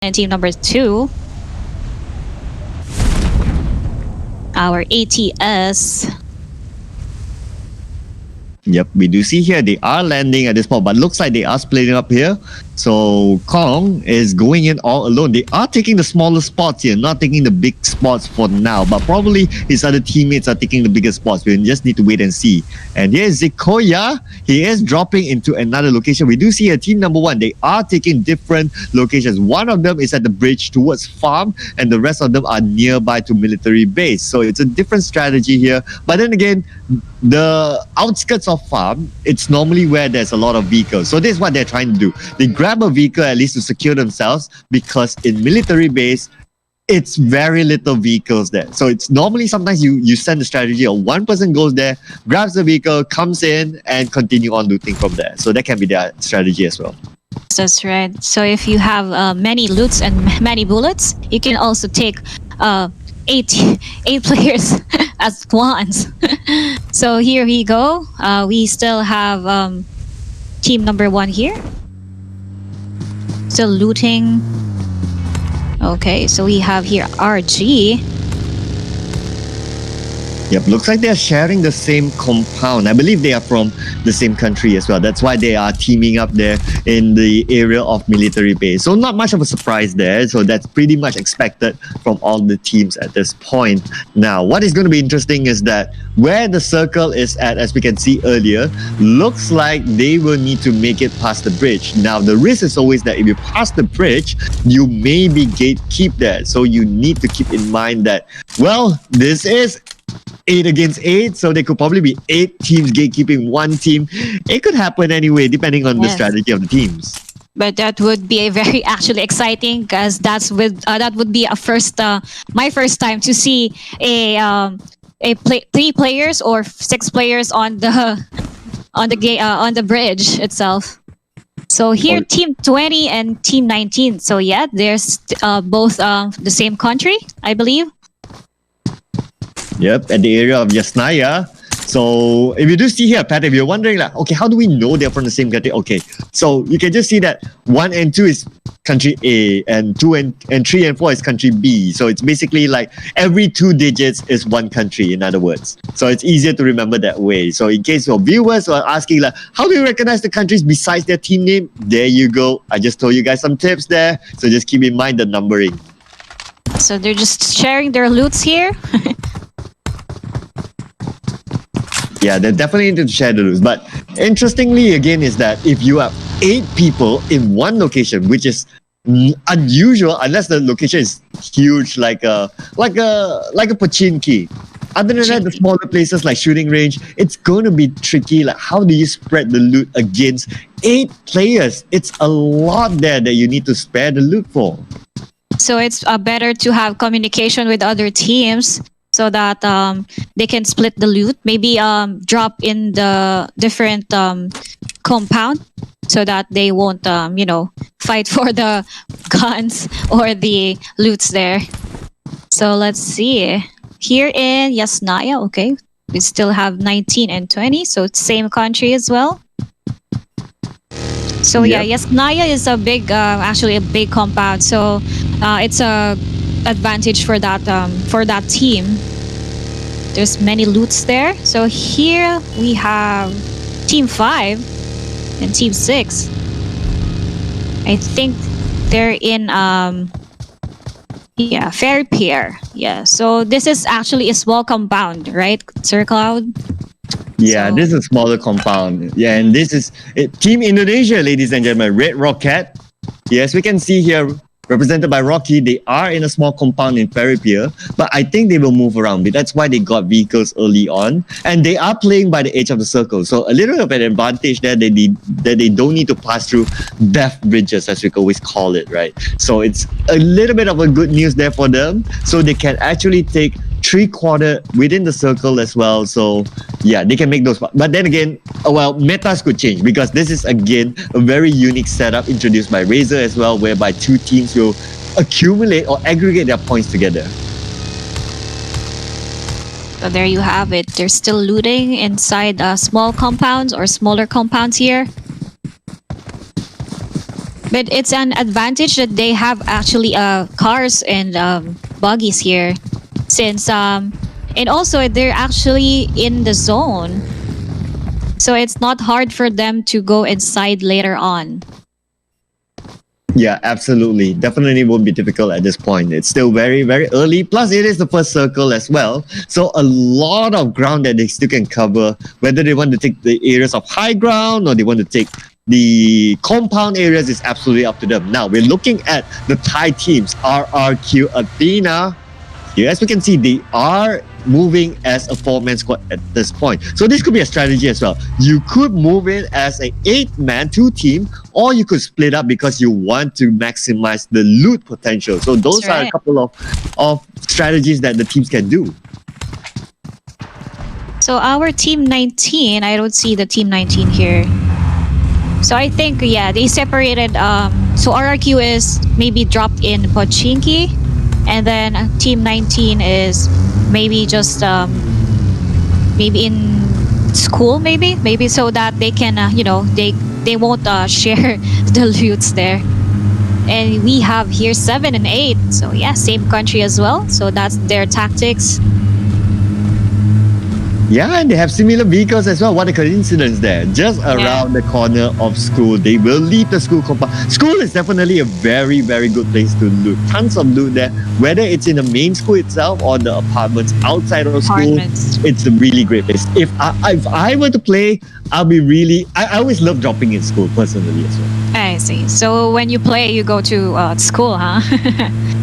And team number 2, our ATS. Yep, we do see here they are landing at this point, but looks like they are splitting up here. So Kong is going in all alone. They are taking the smaller spots here, not taking the big spots for now, but probably his other teammates are taking the bigger spots. We just need to wait and see. And here's Zikoya. He is dropping into another location. We do see here team number 1. They are taking different locations. One of them is at the bridge towards farm, and the rest of them are nearby to military base. So it's a different strategy here. But then again, the outskirts of farm, it's normally where there's a lot of vehicles. So this is what they're trying to do. They grab a vehicle at least to secure themselves, because in military base, it's very little vehicles there. So it's normally sometimes you send the strategy of one person goes there, grabs the vehicle, comes in, and continue on looting from there. So that can be their strategy as well. That's right. So if you have many loots and many bullets, you can also take 8 players at once. So here we go. We still have team number 1 here. Still looting. Okay, so we have here RG. Yep, looks like they're sharing the same compound. I believe they are from the same country as well. That's why they are teaming up there in the area of military base. So not much of a surprise there. So that's pretty much expected from all the teams at this point. Now, what is going to be interesting is that where the circle is at, as we can see earlier, looks like they will need to make it past the bridge. Now, the risk is always that if you pass the bridge, you may be gatekeep there. So you need to keep in mind that, well, this is 8 against 8, so there could probably be 8 teams gatekeeping one team. It could happen anyway, depending on the strategy of the teams. But that would be a very actually exciting, because that would be a my first time to see 3 players or 6 players on the bridge itself. So here, team 20 and team 19. So yeah, there's both the same country, I believe. Yep, at the area of Yasnaya. So if you do see here, Pat, if you're wondering like, okay, how do we know they're from the same country? Okay, so you can just see that 1 and 2 is country A, and 2 and 3 and 4 is country B. So it's basically like every 2 digits is one country, in other words. So it's easier to remember that way. So in case your viewers are asking like, how do you recognize the countries besides their team name? There you go. I just told you guys some tips there. So just keep in mind the numbering. So they're just sharing their loots here. Yeah, they're definitely into share the loots. But interestingly, again, is that if you have 8 people in one location, which is unusual unless the location is huge, like a Pochinki. Other than that, the smaller places like shooting range, it's going to be tricky. Like, how do you spread the loot against 8 players? It's a lot there that you need to spare the loot for. So it's better to have communication with other teams, so that they can split the loot, maybe drop in the different compound, so that they won't, fight for the guns or the loots there. So let's see. Here in Yasnaya, okay, we still have 19 and 20, so it's same country as well. So yeah, Yasnaya is a big, actually a big compound. So it's a advantage for that team. There's many loots there. So here we have team 5 and team 6. I think they're in Ferry Pier. Yeah, so this is actually a small compound, right, Sir Cloud? Yeah, this is a smaller compound. Yeah, and this is Team Indonesia, ladies and gentlemen. Red Rocket. Yes, we can see here, represented by Rocky, they are in a small compound in Ferry Pier, but I think they will move around. But that's why they got vehicles early on, and they are playing by the edge of the circle. So a little bit of an advantage there that they don't need to pass through death bridges, as we always call it, right? So it's a little bit of a good news there for them. So they can actually take 3/4 within the circle as well. So yeah, they can make those. But then again, well, metas could change, because this is again a very unique setup introduced by Razer as well, whereby 2 teams will accumulate or aggregate their points together. So there you have it. They're still looting inside small compounds or smaller compounds here. But it's an advantage that they have actually cars and buggies here, since and also they're actually in the zone, so it's not hard for them to go inside later on. Yeah, absolutely. Definitely won't be difficult at this point. It's still very, very early. Plus, it is the first circle as well. So a lot of ground that they still can cover, whether they want to take the areas of high ground or they want to take the compound areas is absolutely up to them. Now, we're looking at the Thai teams, RRQ, ATHENA. Here, as we can see, they are moving as a 4-man squad at this point. So this could be a strategy as well. You could move in as an 8-man, 2-team, or you could split up because you want to maximize the loot potential. So those are a couple of strategies that the teams can do. So our team 19, I don't see the team 19 here. So I think, yeah, they separated. So RRQ is maybe dropped in Pochinki, and then team 19 is maybe just maybe in school, maybe so that they can you know, they won't share the loots there. And we have here 7 and 8, so yeah, same country as well, so that's their tactics. Yeah, and they have similar vehicles as well. What a coincidence there. Just around the corner of school. They will leave the school compound. School is definitely a very, very good place to loot. Tons of loot there. Whether it's in the main school itself or the apartments outside of school, it's a really great place. If I were to play, I'll be really... I always love dropping in school, personally as well. I see. So when you play, you go to school, huh?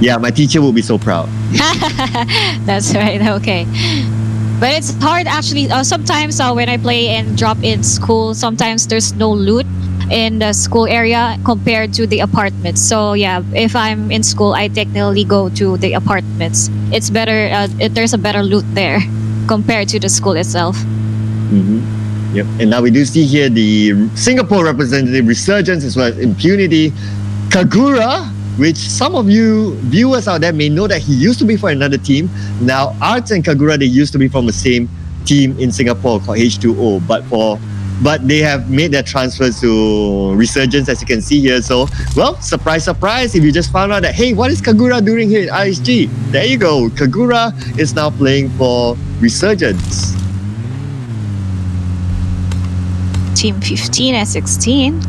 Yeah, my teacher will be so proud. That's right, okay. But it's hard actually. Sometimes when I play and drop in school, sometimes there's no loot in the school area compared to the apartments. So yeah, if I'm in school, I technically go to the apartments. It's better. There's a better loot there compared to the school itself. Mm-hmm. Yep. And now we do see here the Singapore representative Resurgence as well as Impunity. Kagura, which some of you viewers out there may know that he used to be for another team. Now, Arts and Kagura, they used to be from the same team in Singapore called H2O, but they have made their transfers to Resurgence, as you can see here. So, well, surprise, surprise, if you just found out that, hey, what is Kagura doing here in ISG? There you go. Kagura is now playing for Resurgence. Team 15 and 16.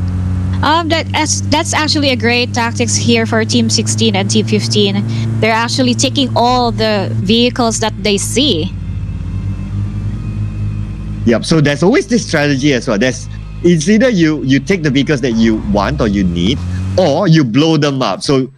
That's actually a great tactics here for Team 16 and Team 15. They're actually taking all the vehicles that they see. Yep, so there's always this strategy as well. It's either you take the vehicles that you want or you need, or you blow them up. So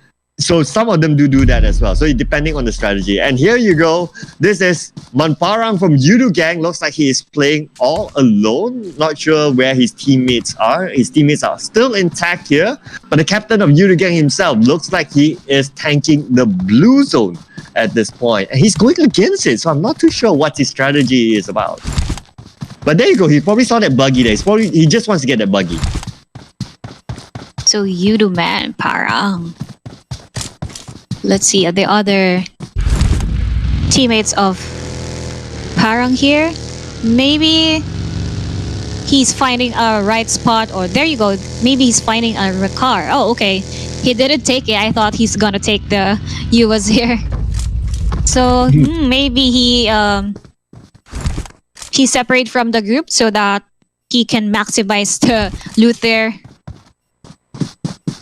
some of them do that as well. So depending on the strategy. And here you go. This is MANPARANG from YOODO Gang. Looks like he is playing all alone. Not sure where his teammates are. His teammates are still intact here. But the captain of YOODO Gang himself looks like he is tanking the blue zone at this point. And he's going against it. So I'm not too sure what his strategy is about. But there you go. He probably saw that buggy there. He just wants to get that buggy. So YOODO MANPARANG. Let's see the other teammates of Parang here. Maybe he's finding a right spot, or there you go. Maybe he's finding a car. Oh, okay. He didn't take it. I thought he's gonna take the US here. So maybe he separate from the group so that he can maximize the loot there.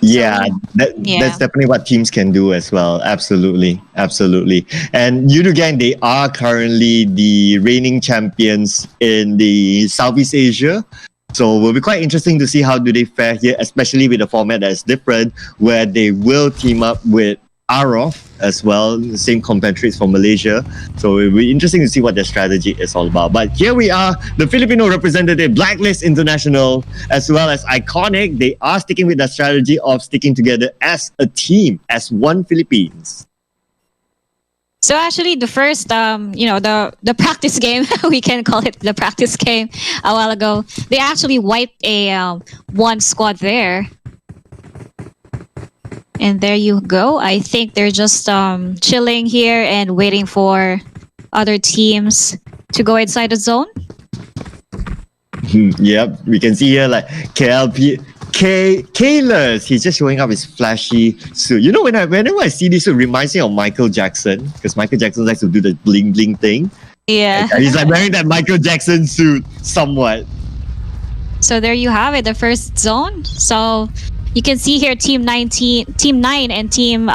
Yeah, that's definitely what teams can do as well. Absolutely, absolutely. And YOODO Gang, they are currently the reigning champions in the Southeast Asia. So it will be quite interesting to see how do they fare here, especially with a format that is different, where they will team up with AROV as well, the same compatriots from Malaysia. So it will be interesting to see what their strategy is all about. But here we are, the Filipino representative, Blacklist International, as well as Iconic. They are sticking with the strategy of sticking together as a team, as one Philippines. So actually, the first, the practice game, we can call it the practice game a while ago, they actually wiped a one squad there. And there you go. I think they're just chilling here and waiting for other teams to go inside the zone. Yep, we can see here like KLP KINGZZ, he's just showing up his flashy suit. You know, whenever I see this suit, it reminds me of Michael Jackson, because Michael Jackson likes to do the bling bling thing. Yeah. And he's like wearing that Michael Jackson suit somewhat. So there you have it, the first zone. So you can see here Team 19, Team 9 and Team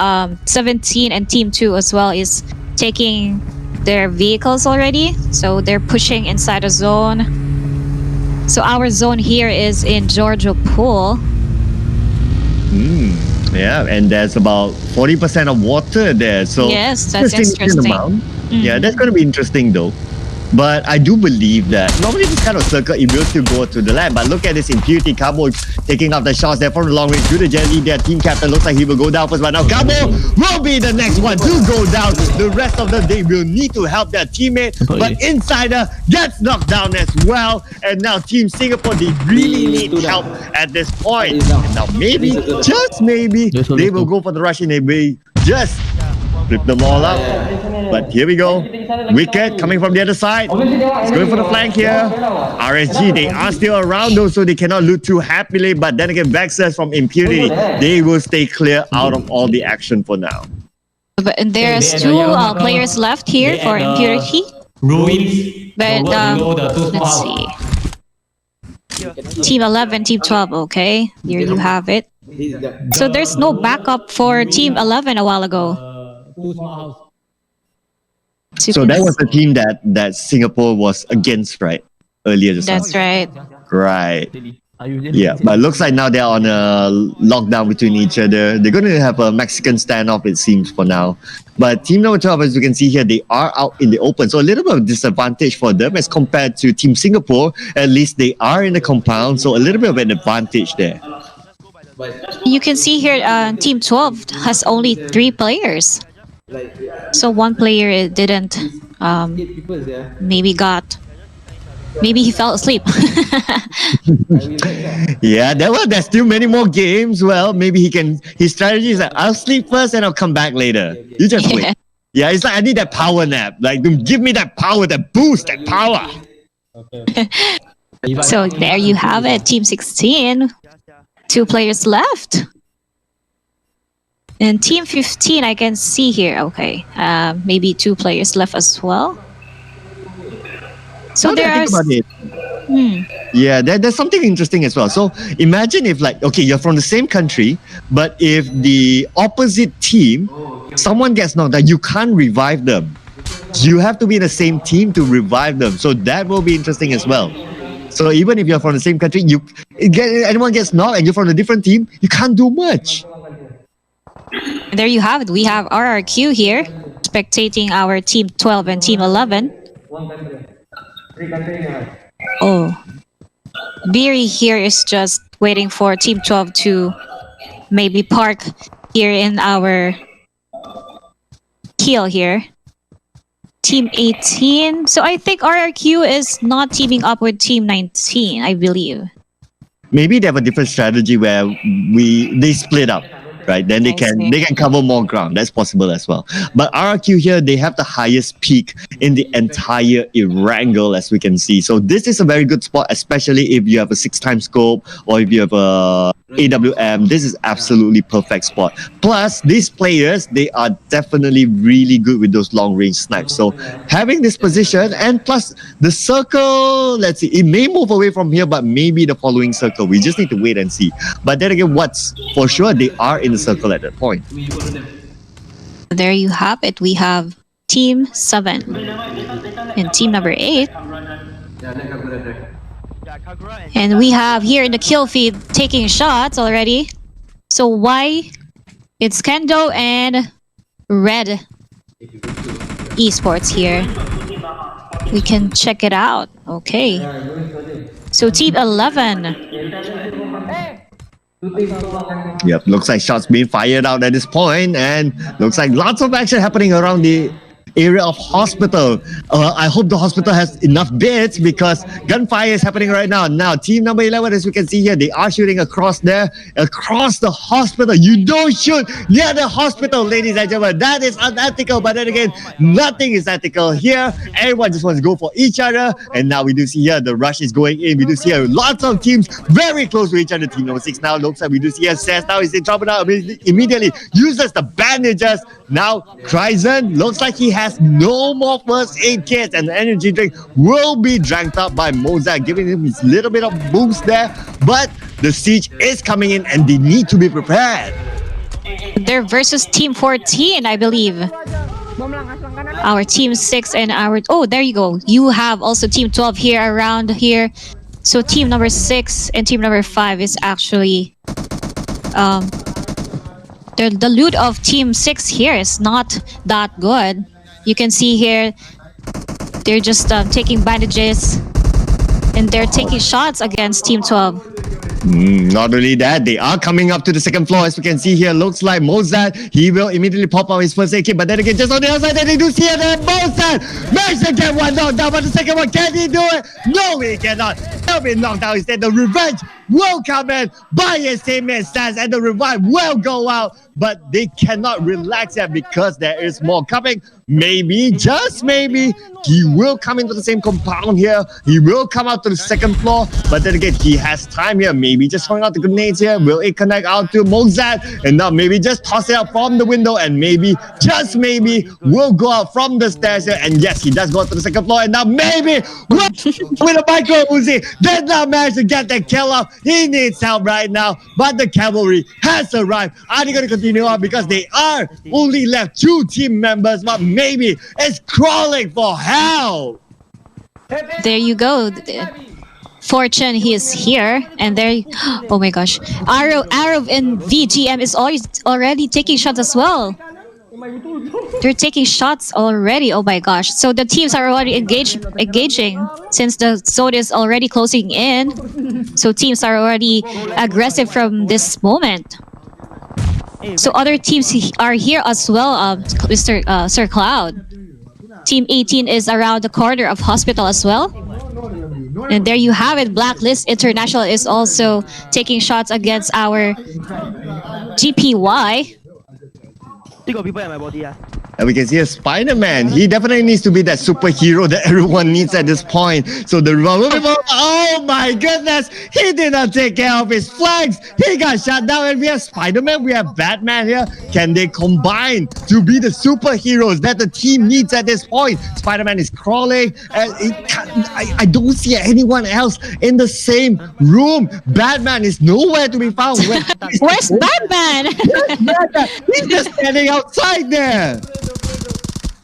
17 and Team 2 as well is taking their vehicles already. So they're pushing inside a zone. So our zone here is in Georgia Pool. Yeah, and there's about 40% of water there. So yes, that's interesting interesting. amount. Yeah, that's going to be interesting though. But I do believe that normally this kind of circle, it will still go to the land. But look at this Impurity. Cabo taking out the shots there from the long range. To the jelly, their team captain looks like he will go down first. But now Cabo will be the next one to go down. The rest of them, they will need to help their teammate. But Insider gets knocked down as well. And now Team Singapore, they really need help at this point. And now maybe, just maybe, they will go for the rush in. They will just flip them all up. But here we go. Wicked coming from the other side. It's going for the flank here. RSG, they are still around though, so they cannot loot too happily. But then again, Vexers from Impurity, they will stay clear out of all the action for now. But there's two players left here for Impurity. But let's see. Team 11, Team 12, okay. Here you have it. So there's no backup for Team 11 a while ago. So that was the team that Singapore was against, right? Earlier this That's right. Right. Yeah, but it looks like now they're on a lockdown between each other. They're going to have a Mexican standoff, it seems, for now. But team number 12, as you can see here, they are out in the open. So a little bit of disadvantage for them as compared to Team Singapore. At least they are in the compound, so a little bit of an advantage there. You can see here Team 12 has only 3 players. So one player didn't maybe he fell asleep. Yeah, there's still many more games. Well, maybe his strategy is like, I'll sleep first and I'll come back later. You just wait. Yeah, it's like I need that power nap. Like, give me that power, that boost, that power. So there you have it, Team 16. 2 players left. And Team 15, I can see here. Okay, maybe 2 players left as well. So there are. Yeah, there's something interesting as well. So imagine if, like, okay, you're from the same country, but if the opposite team, someone gets knocked out, you can't revive them. You have to be in the same team to revive them. So that will be interesting as well. So even if you're from the same country, anyone gets knocked and you're from a different team, you can't do much. There you have it. We have RRQ here, spectating our Team 12 and Team 11. Oh, Beery here is just waiting for Team 12 to maybe park here in our kill here. Team 18. So I think RRQ is not teaming up with Team 19, I believe. Maybe they have a different strategy where they split up. Right, then they can cover more ground. That's possible as well. But RRQ here, they have the highest peak in the entire Erangel, as we can see. So this is a very good spot, especially if you have a 6x scope or if you have a AWM. This is absolutely perfect spot. Plus, these players, they are definitely really good with those long range snipes. So having this position and plus the circle, let's see, it may move away from here, but maybe the following circle. We just need to wait and see. But then again, what's for sure, they are in the circle at that point. There you have it. We have Team 7 and Team number 8. And we have here in the kill feed taking shots already. So why? It's Kendo and Red Esports here. We can check it out. Okay. So Team 11. Yep, looks like shots being fired out at this point, and looks like lots of action happening around the area of hospital. I hope the hospital has enough beds because gunfire is happening right now. Now, team number 11, as we can see here, they are shooting across there, across the hospital. You don't shoot near the hospital, ladies and gentlemen. That is unethical. But then again, nothing is ethical here. Everyone just wants to go for each other. And now we do see here the rush is going in. We do see here lots of teams very close to each other. Team number 6 now looks like we do see here says now is in trouble now. Immediately uses the bandages. Now CRYZEN looks like he has no more first aid kits, and the energy drink will be drank up by MOZZAD, giving him his little bit of boost there. But the siege is coming in and they need to be prepared. They're versus team 14, I believe. Our team 6 and our... Oh, there you go. You have also team 12 here around here. So team number 6 and team number 5 is actually... the loot of team 6 here is not that good. You can see here, they're just taking bandages and they're taking shots against team 12. Not only that, they are coming up to the second floor. As we can see here, looks like MOZZAD, he will immediately pop out his first aid kit. But then again, just on the outside, they do see it, and MOZZAD managed to get one knocked down. But the second one, can he do it? No, he cannot. He'll be knocked down instead. The revenge will come in by his teammate Stas, and the revive will go out. But they cannot relax yet because there is more coming. Maybe, just maybe, he will come into the same compound here. He will come out to the second floor. But then again, he has time here. Maybe just throwing out the grenades here. Will it connect out to MOZZAD? And now maybe just toss it out from the window. And maybe, just maybe, will go out from the stairs here. And yes, he does go out to the second floor. And now maybe, with a micro Uzi, did not manage to get the kill off. He needs help right now. But the cavalry has arrived. Are they going to continue on? Because they are only left 2 team members. But maybe it's crawling for help. There you go. Fortune, he is here, and there. Oh my gosh, AROV and VGM is already taking shots as well. They're taking shots already. Oh my gosh! So the teams are already engaging since the zone is already closing in. So teams are already aggressive from this moment. So other teams are here as well, Sir Cloud. Team 18 is around the corner of hospital as well. And there you have it. Blacklist International is also taking shots against our GPY. Still got people at my body, And we can see a Spider-Man. He definitely needs to be that superhero that everyone needs at this point. So the oh my goodness, he did not take care of his flags. He got shot down, and we have Spider-Man, we have Batman here. Can they combine to be the superheroes that the team needs at this point? Spider-Man is crawling, and I don't see anyone else in the same room. Batman is nowhere to be found. Where's Batman? He's just standing outside there.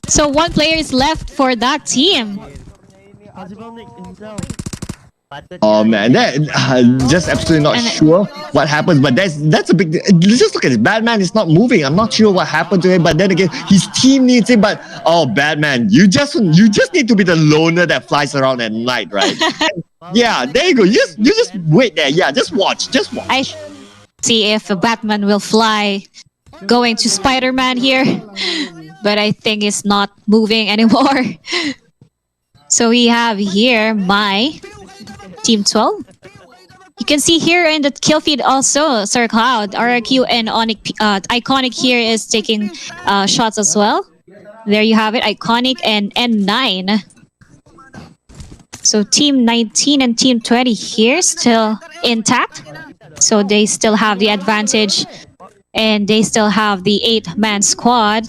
So 1 player is left for that team. Oh man, that just absolutely not sure what happens. But that's a big. Let's just look at this. Batman is not moving. I'm not sure what happened to him. But then again, his team needs him. But oh, Batman, you just need to be the loner that flies around at night, right? Yeah, there you go. You just wait there. Yeah, just watch. I see if Batman will fly, going to Spider-Man here. But I think it's not moving anymore. So we have here my Team 12. You can see here in the kill feed also, Sir Cloud, RRQ and Iconic here is taking shots as well. There you have it, Iconic and N9. So Team 19 and Team 20 here still intact. So they still have the advantage. And they still have the 8-man squad.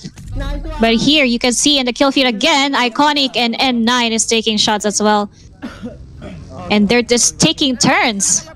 But here you can see in the kill feed again, Iconic and N9 is taking shots as well. And they're just taking turns.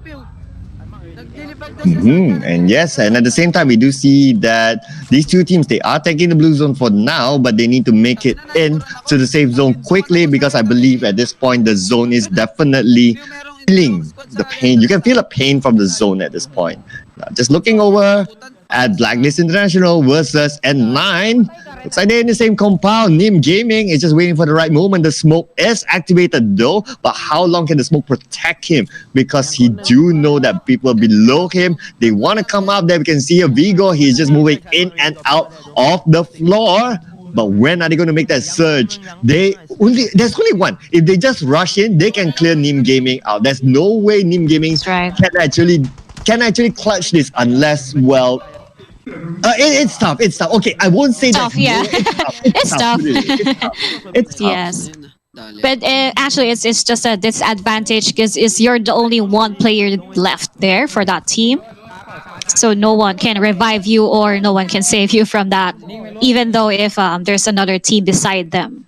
And yes, and at the same time, we do see that these 2 teams, they are taking the blue zone for now, but they need to make it in to the safe zone quickly, because I believe at this point, the zone is definitely feeling the pain. You can feel the pain from the zone at this point. Now, just looking over at Blacklist International versus N9. Looks like they're in the same compound. NIM Gaming is just waiting for the right moment. The smoke is activated though, but how long can the smoke protect him? Because he do know that people below him, they want to come up there. We can see a Vigo. He's just moving in and out of the floor. But when are they going to make that surge? There's only one. If they just rush in, they can clear NIM Gaming out. There's no way NIM Gaming can actually clutch this unless, well, it's tough. It's tough. Okay, I won't say Tough, that. yeah. It's tough. It's tough. Yes. But actually, it's just a disadvantage because you're the only one player left there for that team. So no one can revive you or no one can save you from that, even though if there's another team beside them.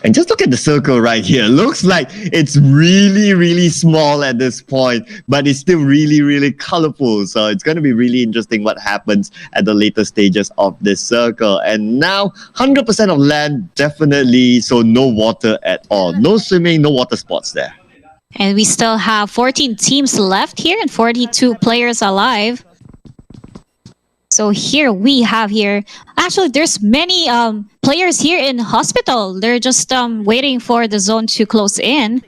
And just look at the circle right here. Looks like it's really, really small at this point, but it's still really, really colorful. So it's going to be really interesting what happens at the later stages of this circle. And now 100% of land, definitely. So no water at all. No swimming, no water sports there. And we still have 14 teams left here and 42 players alive. So here we have actually there's many players here in hospital. They're just waiting for the zone to close in.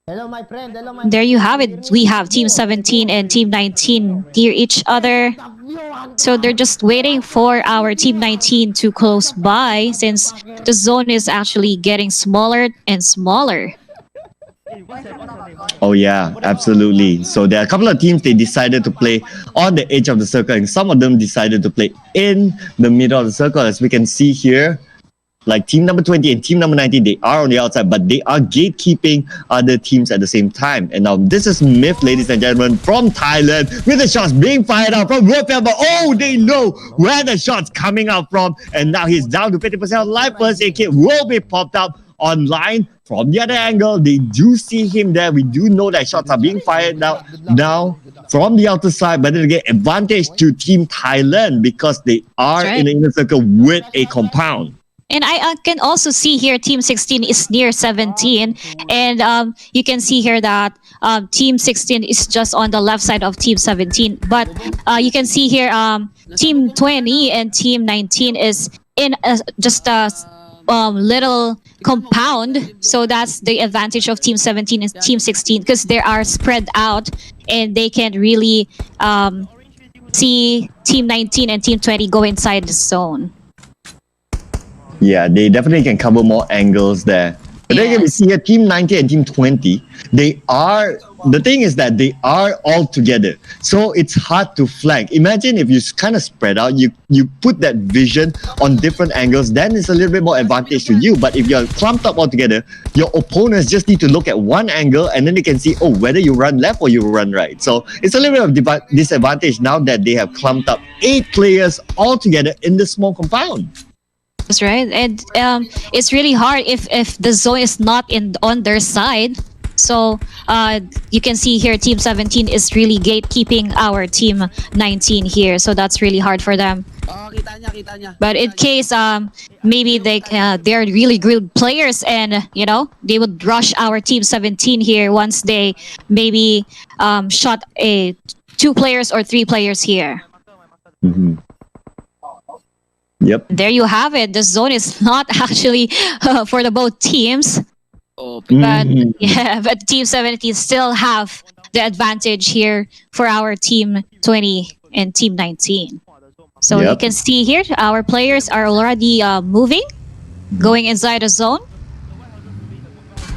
Hello, my friend. Hello, my There you have it. We have Team 17 and Team 19 near each other. So they're just waiting for our Team 19 to close by since the zone is actually getting smaller and smaller. Oh yeah, absolutely. So there are a couple of teams, they decided to play on the edge of the circle, and some of them decided to play in the middle of the circle. As we can see here, like team number 20 and team number 19, they are on the outside, but they are gatekeeping other teams at the same time. And now this is Myth, ladies and gentlemen, from Thailand, with the shots being fired out from ROADFIAT, but oh, they know where the shot's coming out from. And now he's down to 50% life. First aid kit will be popped up online from the other angle. They do see him there. We do know that shots are being fired now from the outer side, but then again, advantage to Team Thailand because they are in the inner circle with a compound. And I can also see here Team 16 is near 17. And you can see here that Team 16 is just on the left side of Team 17. But you can see here Team 20 and Team 19 is in just a little compound. So that's the advantage of Team 17 and Team 16 because they are spread out and they can really see Team 19 and Team 20 go inside the zone. Yeah, they definitely can cover more angles there. But then we see here Team 90 and Team 20, the thing is that they are all together. So it's hard to flank. Imagine if you kind of spread out, you put that vision on different angles, then it's a little bit more advantage to you. But if you're clumped up all together, your opponents just need to look at one angle and then they can see, oh, whether you run left or you run right. So it's a little bit of disadvantage now that they have clumped up 8 players all together in this small compound. That's right. And it's really hard if the zone is not on their side. So you can see here Team 17 is really gatekeeping our Team 19 here. So that's really hard for them. But in case maybe they're really good players and they would rush our Team 17 here once they maybe shot 2 players or 3 players here. Yep. There you have it. The zone is not actually for the both teams. But but Team 17 still have the advantage here for our Team 20 and Team 19. So you can see here our players are already moving, going inside the zone.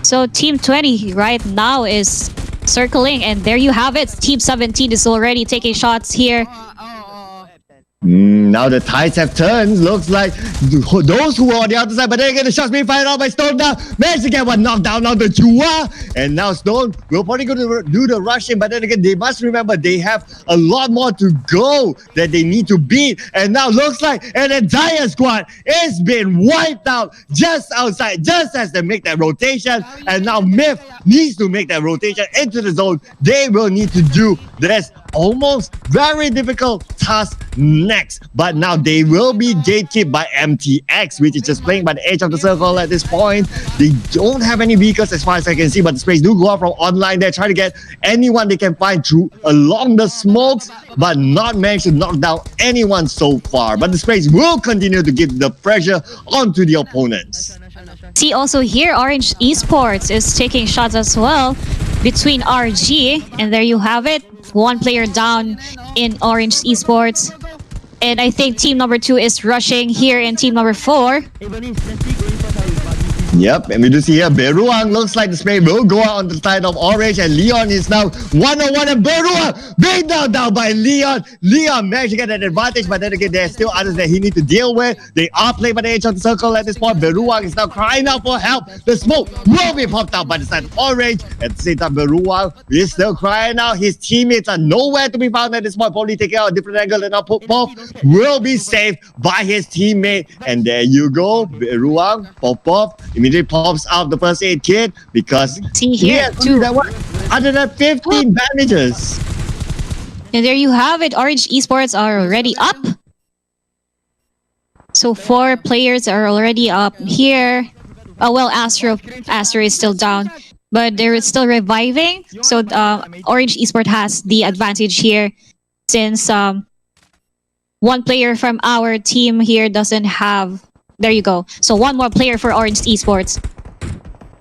So Team 20 right now is circling, and there you have it. Team 17 is already taking shots here. Now the tides have turned. Looks like those who are on the outer side, but then again, the shots being fired out by Stone now. Managed to get one knocked down on the Chua. And now Stone will probably go to do the rush in, but then again, they must remember they have a lot more to go that they need to beat. And now looks like an entire squad is being wiped out just outside, just as they make that rotation. And now Myth needs to make that rotation into the zone. They will need to do this almost very difficult task next, but now they will be gatekept by MTX, which is just playing by the edge of the circle at this point. They don't have any vehicles as far as I can see, but the sprays do go out from online. They're trying to get anyone they can find through along the smokes, but not managed to knock down anyone so far. But the sprays will continue to give the pressure onto the opponents. See also here Orange Esports is taking shots as well between RG, and there you have it. 1 player down in Orange Esports. And I think team number 2 is rushing here in team number 4. Hey, Bernice, let's see going first. Buddy. Yep, and we do see here Beruang looks like the spray will go out on the side of Orange, and Leon is now 1-on-1, and Beruang being down by Leon. Leon managed to get an advantage, but then again, there's still others that he needs to deal with. They are playing by the edge of the circle at this point. Beruang is now crying out for help. The smoke will be popped out by the side of Orange. At the same time, Beruang is still crying out. His teammates are nowhere to be found at this point, probably taking out a different angle, and now Popov will be saved by his teammate. And there you go, Beruang, Popov immediately pops out the first aid kit because See here, too. that one other than 15 bandages. And there you have it. Orange Esports are already up. So 4 players are already up here. Oh well, Astro is still down, but they're still reviving. So Orange Esports has the advantage here, since one player from our team here doesn't have. There you go. So 1 more player for Orange Esports.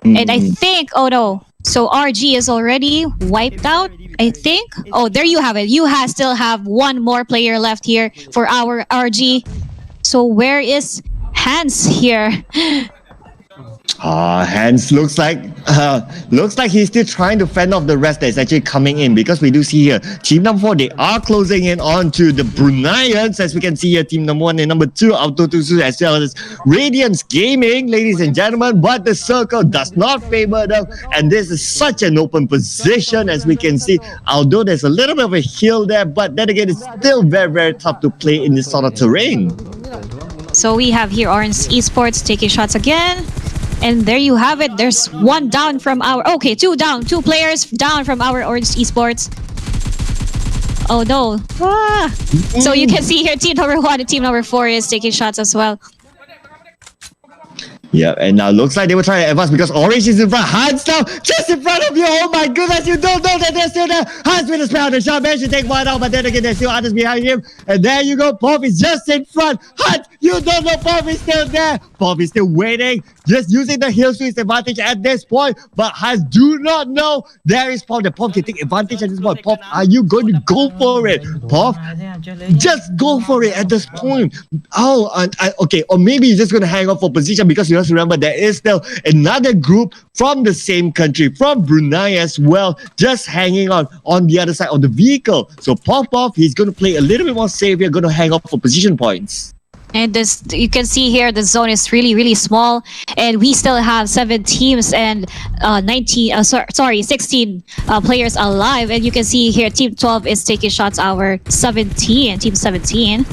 And I think, oh no, so RG is already wiped out, I think. Oh, there you have it. You still have 1 more player left here for our RG. So where is Hans here? Hans looks like he's still trying to fend off the rest that's actually coming in, because we do see here team number 4, they are closing in onto the Bruneians, as we can see here. Team number 1 and number 2, Autotusu, as well as Radiance Gaming, ladies and gentlemen, but the circle does not favor them, and this is such an open position, as we can see. Although there's a little bit of a hill there, but then again, it's still very, very tough to play in this sort of terrain. So we have here Orange Esports taking shots again. And there you have it. There's 1 down from our... Okay, 2 down. 2 players down from our Orange Esports. Oh no. So you can see here team number 1 and team number 4 is taking shots as well. Yeah, and now looks like they were trying to advance because Orange is in front. Hans now just in front of you. Oh my goodness, you don't know that they're still there. Hans with a spell. The shot managed to take 1 out, but then again, there's still others behind him. And there you go. Pop is just in front. Hans, you don't know Pop is still there. Pop is still waiting, just using the hills to his advantage at this point. But Hans do not know there is Pop. The Pop can take advantage at this point. Pop, are you going to go for it? Pop, just go for it at this point. Oh, okay. Or maybe you're just going to hang on for position, because you have to remember there is still another group from the same country, from Brunei as well, just hanging on the other side of the vehicle. So Popov, he's going to play a little bit more safe here, going to hang off for position points. And this, you can see here, the zone is really, really small, and we still have 7 teams and 16 players alive. And you can see here, Team 12 is taking shots. Our 17, Team 17.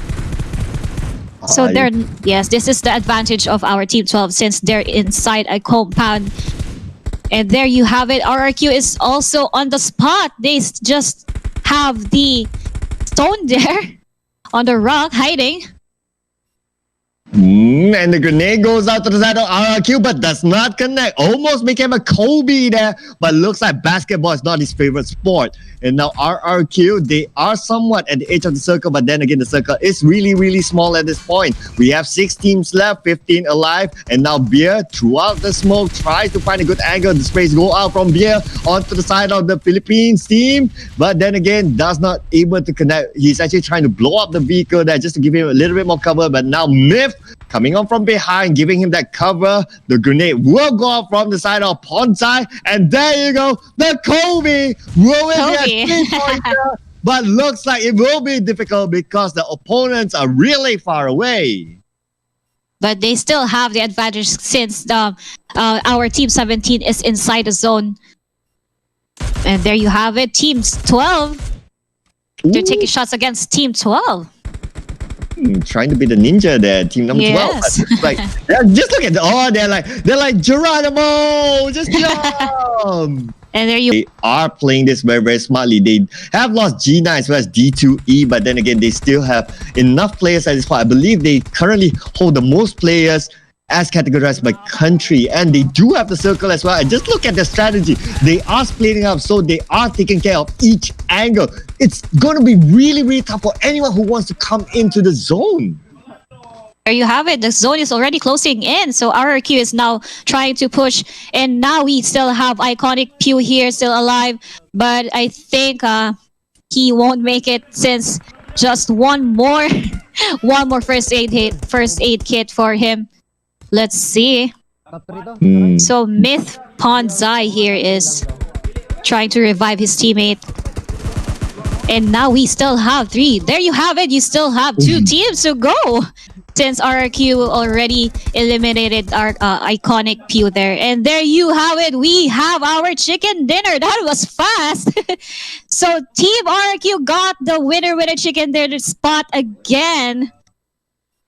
So yes, this is the advantage of our Team 12, since they're inside a compound. And there you have it. RRQ is also on the spot. They just have the stone there on the rock hiding. And the grenade goes out to the side of RRQ, but does not connect. Almost became a Kobe there, but looks like basketball is not his favorite sport. And now RRQ, they are somewhat at the edge of the circle, but then again, the circle is really, really small at this point. We have 6 teams left, 15 alive, and now Beer, throughout the smoke, tries to find a good angle. The sprays go out from Beer onto the side of the Philippines team, but then again, does not able to connect. He's actually trying to blow up the vehicle there just to give him a little bit more cover, but now Myth coming on from behind, giving him that cover. The grenade will go out from the side of PONDZ, and there you go, the Kobe will be a 3-pointer, but looks like it will be difficult because the opponents are really far away. But they still have the advantage, since our Team 17 is inside the zone. And there you have it, Team 12. They're taking shots against Team 12. Trying to be the ninja there, team number 12. Like, just look at they're like Geronimo, just jump. And there They are playing this very, very smartly. They have lost G9 as well as D2E, but then again, they still have enough players at this point. I believe they currently hold the most players as categorized by country, and they do have the circle as well. And just look at their strategy. They are splitting up, so they are taking care of each angle. It's going to be really, really tough for anyone who wants to come into the zone. There you have it. The zone is already closing in. So RRQ is now trying to push. And now we still have Iconic Pew here still alive. But I think he won't make it, since just 1 more One more first aid kit for him. Let's see. Top 3 to. Hmm. So Myth PONDZ here is trying to revive his teammate. And now we still have 3. There you have it. You still have 2 teams to go. Since RRQ already eliminated our iconic Pew there. And there you have it. We have our chicken dinner. That was fast. So Team RRQ got the winner with a chicken dinner spot again.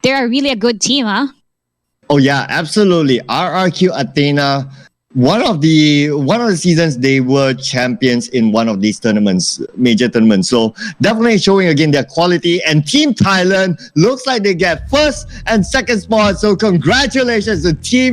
They're really a good team, huh? Oh yeah, absolutely. RRQ ATHENA. One of the seasons they were champions in one of these tournaments, major tournaments. So definitely showing again their quality. And Team Thailand looks like they get first and second spot. So congratulations to Team